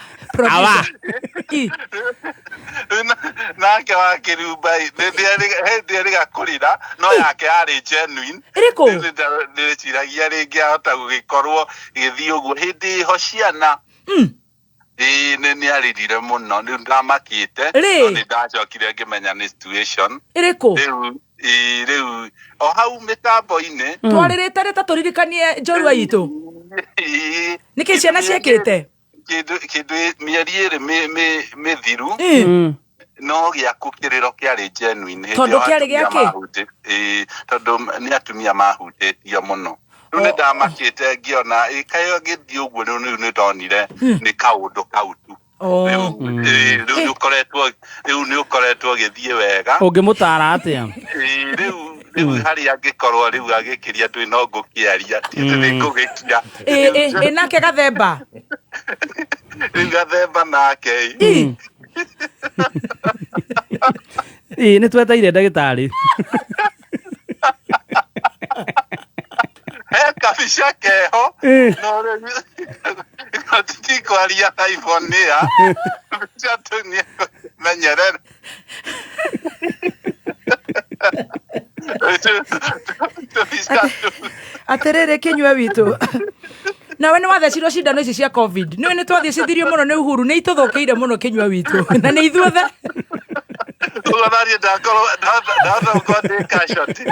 nake wa kĩrumba hĩndĩ ĩrĩgakũrĩra no yake yarĩ genuine. Ndĩrĩciragia rĩngĩ ahota gũgĩkorwo gĩthiĩ ũguo hĩndĩ ĩho ciana. Nĩ arĩrire mũno rĩu ndamakĩte no nĩ ndacokire ngĩmenya nĩ situation rĩu o hau mĩtambo-inĩ twarĩrĩte rĩta tũririkanie njorua itũ. Nĩkĩ ciana ciĩkĩte kĩndũ mĩeri ĩrĩ mĩthiru no gĩaku kĩrĩro kĩarĩ genuine tondũ kĩarĩ gĩake tondũ nĩ atumia mahutĩtio mũno. Rĩu nĩ ndamakĩte ngĩona kayo gĩthiĩ ũguo rĩu nĩ ndonire nĩ kaũndũ kau tu. Rĩu nĩ ũkoretwo gĩthiĩ wega. Ũngĩmũtara atĩa? Rĩu harĩa angĩkorwo rĩu agĩkĩria ndũĩ no ngũkĩaria nĩ ngũgĩkia. Nake Gathemba. Rĩu Gathemba nake Nĩ tweteire ndagĩtarĩ. Kabica keho no tikwaria iPhone ya chatunia menyerera aterere kinywe witu nawe nĩ wathecirwo cindano ici cia covid nĩ twathiĩcithirio mũno nĩ Uhuru nĩ itũthũkĩire mũno kinywe witu na nĩ ithuothe ugathari ndakorwo ndathũkwo ndĩ casualty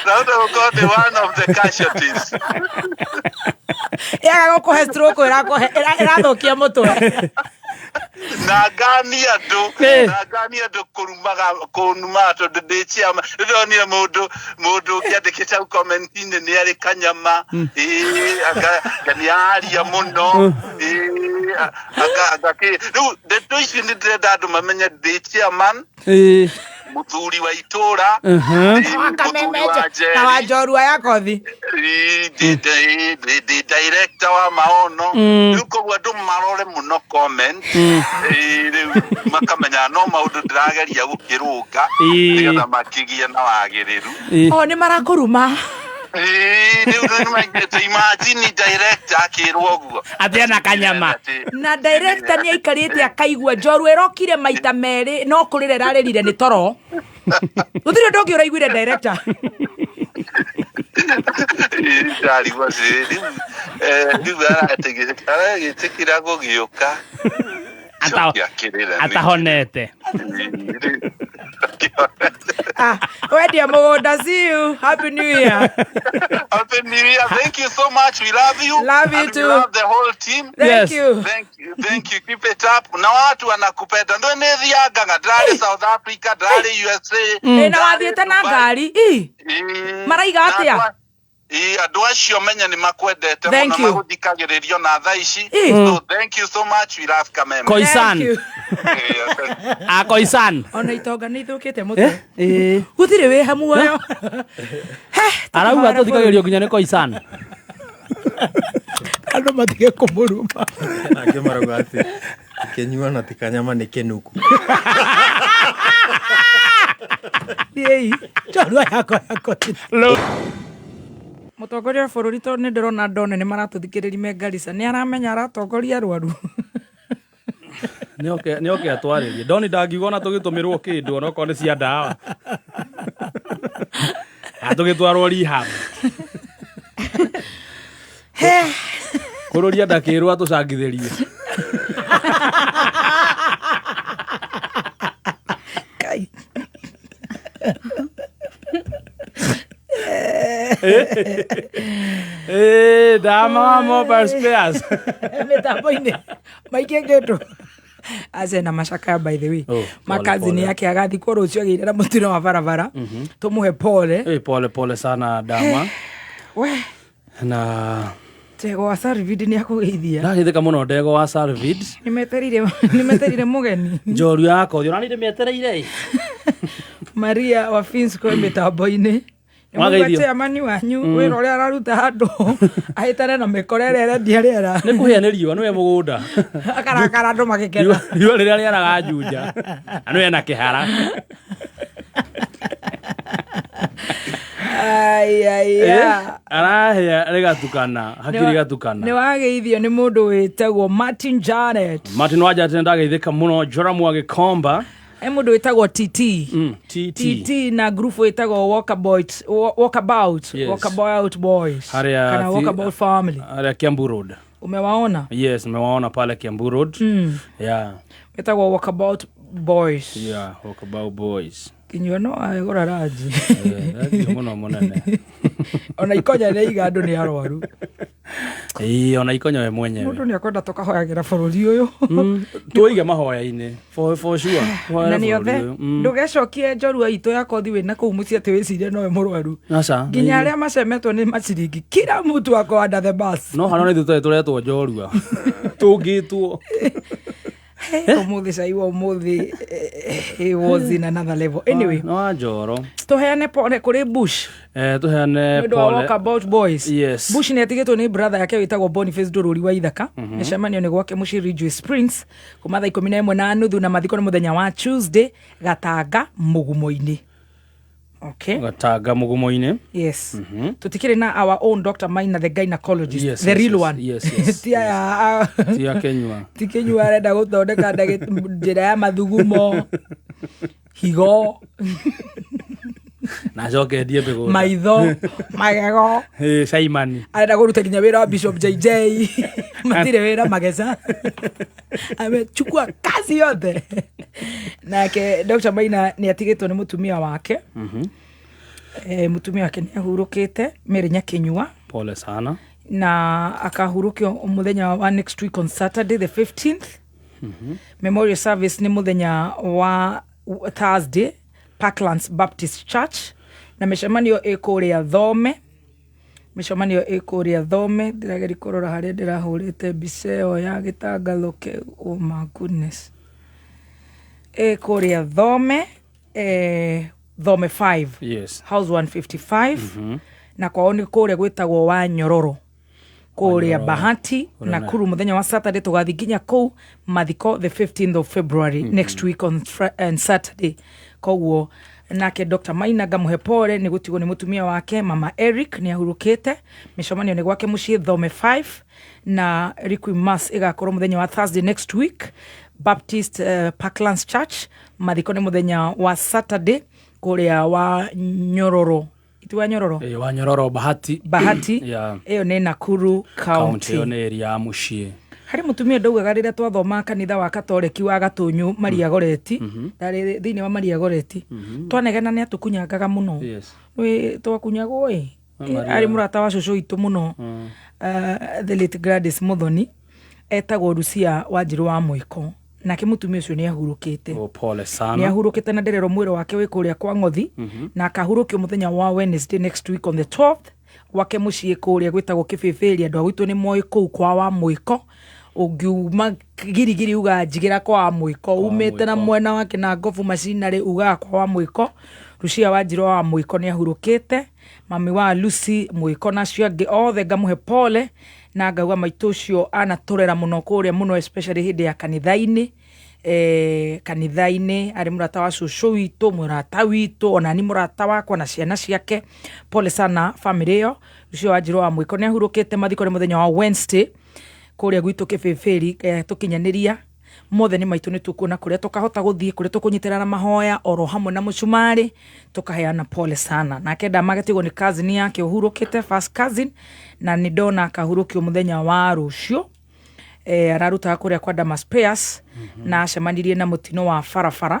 Now got the one of the casualties. Yaga gũkũhe stroke ĩrathũkia mũtwe. Na gani andũ kũnuma tondũ ndĩciama ndĩronire mũndũ ũkĩandĩkĩte comment-inĩ nĩ arĩ kanyama nĩaria mũno rĩu ndeto ici nĩ ndĩrenda andũ mamenye ndĩciaman muthuri wa itura na wa njorua ya kothi director wa maono rĩu koguo andũ marore mũno comment makamenya no maũndũ ndĩrageria gũkĩrũnga nĩgetha makĩgie na wagĩrĩru nĩ marakũruma imagine director akĩrwo ũguo athiana kanyama na director nĩ aikarĩte akaigua njorua ĩrokire maita merĩ no kũrĩra ĩrarĩrire nĩ toro gũtirĩ ũndũ ũngĩ ũraiguire director gĩtĩkĩra gũgĩũka atahonete wendia mũgũnda. See you. Happy New Year. Happy New Year. Thank you so much. We love you. Love you and too. We love the whole team. Thank you. Thank you. Keep it up. Na watu wanakupenda. Ndio nĩthianga ndari South Africa, ndari USA. Na wathiĩte na ngari. Maraiga atĩa? Andũ acio menya nĩ makwendete mũno magũthikagĩrĩrio na thaa ici. So thank you so much. We love Kameme. Koisan. Koisan. Ona itonga nĩ ithũkĩte mũtwe. Gũtirĩ wĩha muoyo. Arauga tũthikagĩrĩrio nginya nĩ Koisan. Andũ matige kũmũruma. Angĩ marauga atĩ kĩnyua na ti kanyama nĩ kĩnuku. Njorua yakwa mũtongoria wa bũrũri tondũ nĩ ndĩrona ndone nĩ maratũthikĩrĩria me Garissa nĩ aramenya aratongoria arwaru. Nĩoke atwarĩrie ndoni ndangiuga ona tũgĩtũmĩrwo kĩndũ ona okorwo nĩ cia ndawa tũgĩtwarwo rehab kũrũria ndakĩrwo atũcangithĩrie dama mobile spares mitambo-inĩ maingĩ ngĩndũ ace na macakaya by the way makazini yake agathikwo rũcio agĩire na mũtino wa barabara tũmũhe pole sana dama we na Tego wa Sarvid nĩ akũgeithia ndagĩthĩka mũno Ndego wa Sarvid nĩmeterire mũgeni njorua yakwa ona nĩ ndĩmetereire Maria wa Finsco mitambo-inĩ Mwagaidio amani wanyu wĩra ũrĩa araruta handũ ahĩtane na mĩkorere ĩrendia rĩera nĩ kũhĩa nĩ riũa nĩwe mũgũnda akarakara andũ magĩkena riũa rĩrĩa rĩaraga njunja nĩwe na kĩhara arahĩa rĩgatukana hakiri gatukana nĩ wageithio nĩ mũndũ wĩtagwo Martin Janet wa Janet ndageithĩka mũno Joramu agĩkomba mũndũ wĩtagwo TT na group wĩtagwo Walkabout Boys kana Walkabout Family harĩa Kiambu Road. Umewaona? Yes, nimewaona pale Kiambu Road. Yeah. Wĩtagwo Walkabout Boys. Yeah, Walkabout Boys. Kinyua no agora raji. Mũno mũnene. Ona ikonya nĩ iga andũ nĩ arwaru. Ona ikonya we mwenyewe. Mũndũ nĩ akwenda tũkahoyagĩra bũrũri ũyũ. Tuige mahoya-inĩ for sure. Na nĩ othe ndũgecokie njorua itũ ya kothi wĩna kũu mũciĩ atĩ wĩcirie nowe mũrwaru. Nginya arĩa macemetwo nĩ maciringi kila mtu ako under the bus. No hano nĩ tũtũretwo njorua. Tũngĩtwo. Umuthi saiwa umuthi he was in another level. Anyway, no njoro. Tuheane pole kuri Bush. Tuheane pole. Walk about boys. Yes. Bush ni atigetwo ni brother yake witagwo Boniface Ndururi wa Ithaka. Nishamanio ni gwake muci Ridgeway Springs kumatha 11:30 na mathiko ni muthenya wa Tuesday Gatanga Mugumo-ini. Okay. Gatanga Mugumo-ini. Yes. Tutikire na our own Dr. Maina, the gynecologist, yes, the real one. Yes. Tia Kenyua. Ti Kenyua arenda guthondeka njira ya mathugumo. Higo. Na joke die bego. Maitho, magego. Saimani. Arenda kuruta kinya wira wa Bishop JJ. Matire wira mageza. Amechukua kazi yote. Nake Dr. Maina ni atigetwo ni mutumia wake. Mutumia wake ni ahurukite Mary Nyakenyua. Pole sana. Na akahurukio muthenya wa next week on Saturday the 15th. Memorial service ni muthenya wa Thursday Parklands Baptist Church. Na mishamanio ikuria Thome. Ndirageri kurora haria ndirahurite biseo ya gitangatho ke. Oh my goodness. Ikuria Thome. Thome 5. Yes. House 155. Na kwao ni kuria gwitagwo wa Nyororo. Kuria Bahati na kuru muthenya wa Saturday tugathi nginya kou mathiko the 15th of February next week on Saturday. Koguo nake Dr. Maina ngamuhe pole ni gutigo ni mutumia wake Mama Eric ni ahurukite. Mishomanio ni gwake muci Thome 5 na Requiem Mass igakorwo muthenya wa Thursday next week Baptist Parklands Church. Mathiko ni muthenya wa Saturday kuria wa Nyororo. Itiwa Nyororo? Wa Nyororo Bahati. Yeah. Eyo ni Nakuru County. Eyo ni area mucie. Hari mutumia ndaugaga rĩrĩa twathoma kanitha wa Katoleki wa Gatunyu Maria Goreti. Ndari thini wa Maria Goreti. Twanegena ni atukunyangaga muno. Yes. We twakunyagwo ari murata wa cucu itu muno. The late Gladys Muthoni etagwo Lucia Wanjiru wa Mwiko. Nake mutumia ucio ni ahurukite. Pole sana. Ni ahurukite na nderero mwiro wake wi kuria kwa Ngothi na akahurukio muthenya wa Wednesday next week on the 12th wake mucie kuria gwitagwo Kibibiri andu agwitu ni moi kuu kwa wa Mwiko. Ungiuma girigiri uga njigira kwa wa Mwiko umete na mwena wake na Ngovu Macinari uga kwa wa Mwiko. Lucia Wanjiru wa Mwiko ni ahurukite. Mami wa Lucy Mwiko na cio angi othe ngamuhe pole na ngauga maitu ucio anaturera muno kuria muno especially hindi ya kanithaini. Kanithaini ari murata wa cucu witu murata witu ona ni murata wakwa na ciana ciake. Pole sana family yo. Lucia Wanjiru wa Mwiko ni ahurukite mathiko ni muthenya wa Wednesday kuria gwitu Kibibiri tukinyaniria mothe ni maitu ni tukuna kuria tukahota guthie kuria tukunyitira na mahoya oro hamwe na mucumari tukaheana pole sana. Nake Ndamagetigo ni cousin yake uhurukite first cousin na ni ndona akahurukio muthenya wa rucio araruta kuria kwa Damas Prayers na acemanirie na mutino wa farafara.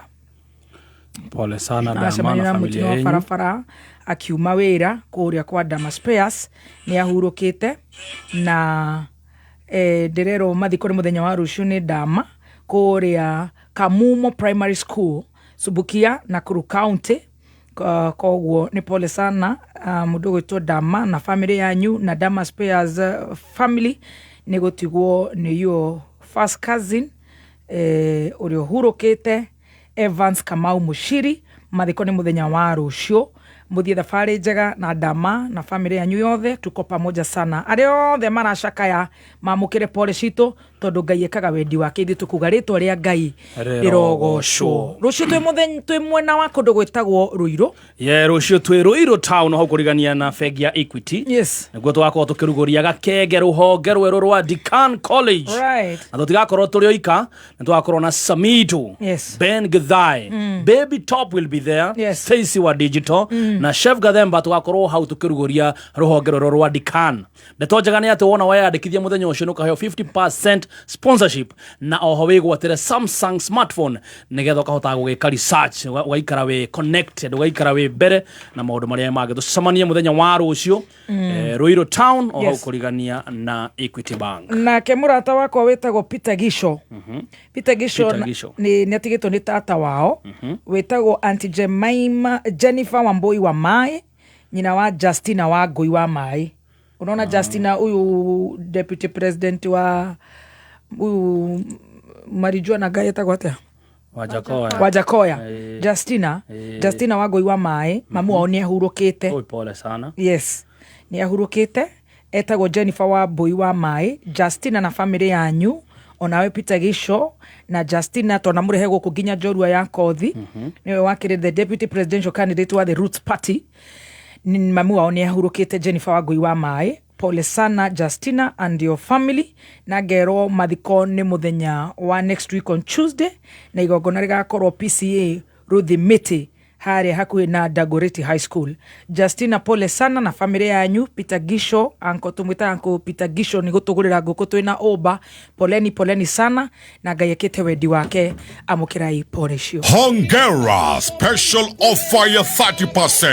Pole sana Dama na familia wa farafara akiuma wira kuria kwa Damas Prayers ni ahurukite na nderero mathiko ni muthenya wa rucio ni Dama kuria Kamumo Primary School Subukia Nakuru County. Koguo ni pole sana mundu gwitwo Dama na family yanyu na Damas Prayers family ni gutigwo ni yo first cousin uri hurukite Evans Kamau Mushiri. Mathiko ni muthenya wa rucio muthie thabari njega na Dama na family yanyu yothe tuko pamoja sana. Ari othe maracakaya mamukire pole citu tondu Ngai ekaga wendi wake ithu tukuga ritwa ria Ngai rirogocwo. Rucio twi mwena wa kundu gwitagwo Ruiru. Rucio twi Ruiru town ho kurigania na bengi ya Equity. Yes. Niguo twakorwo tukiruguria gakenge ruhonge rweru rwa Deacan College. Right. Na tutigakorwo turi oika na twakorwo na Samido. Yes. Ben Githai. Baby Top will be there. Yes. Stacy wa Digital. Na Chef Gathemba tugakorwo hau tukiruguria ruhonge rweru rwa Deacan. Ndetonjaga ni ati wona wayandikithia muthenya ucio nukaheo 50% sponsorship na oho wigwatire Samsung smartphone nigetha ukahota gugika research waikara we connected waikara we bere na maundu maria mage tucemanie muthenya wa rucio Ruiru town oho kurigania na Equity Bank. Na ke murata wako wetagwo Peter Gisho. Peter Gisho ni atigitwo ni tata wao wetagwo Auntie Jemima Jennifer Wambui wa Mai nyina wa Justina wa Ngui wa Mai. Unaona Justina huyu deputy president wa huyu marijua na Ngai etagwo atia Wajakoya Justina Wangui wa Mai mamu wao ni ahurukite. Pole sana. Yes, ni ahurukite. Etagwo Jennifer Wambui wa Mai. Justina na family yanyu onawe Peter Gisho na Justina tona murehe guku nginya Njorua ya Kothi niwe wakire the deputy presidential candidate wa the Roots Party. Ni mamu wao ni ahurukite Jennifer Wangui wa Mai. Pole sana Justina and your family. Na ngero mathiko ni muthenya wa next week on Tuesday na igongona rigakorwo PCA Ruthi Miti hare hakuhi na Dagoretti High School. Justina, pole sana na family yanyu. Peter Gisho anko tumwita anko Peter Gisho ni gutugurira nguku twina oba. Poleni sana na Ngai ekite wendi wake amukirai pole cio. Hongera special offer ya 30%.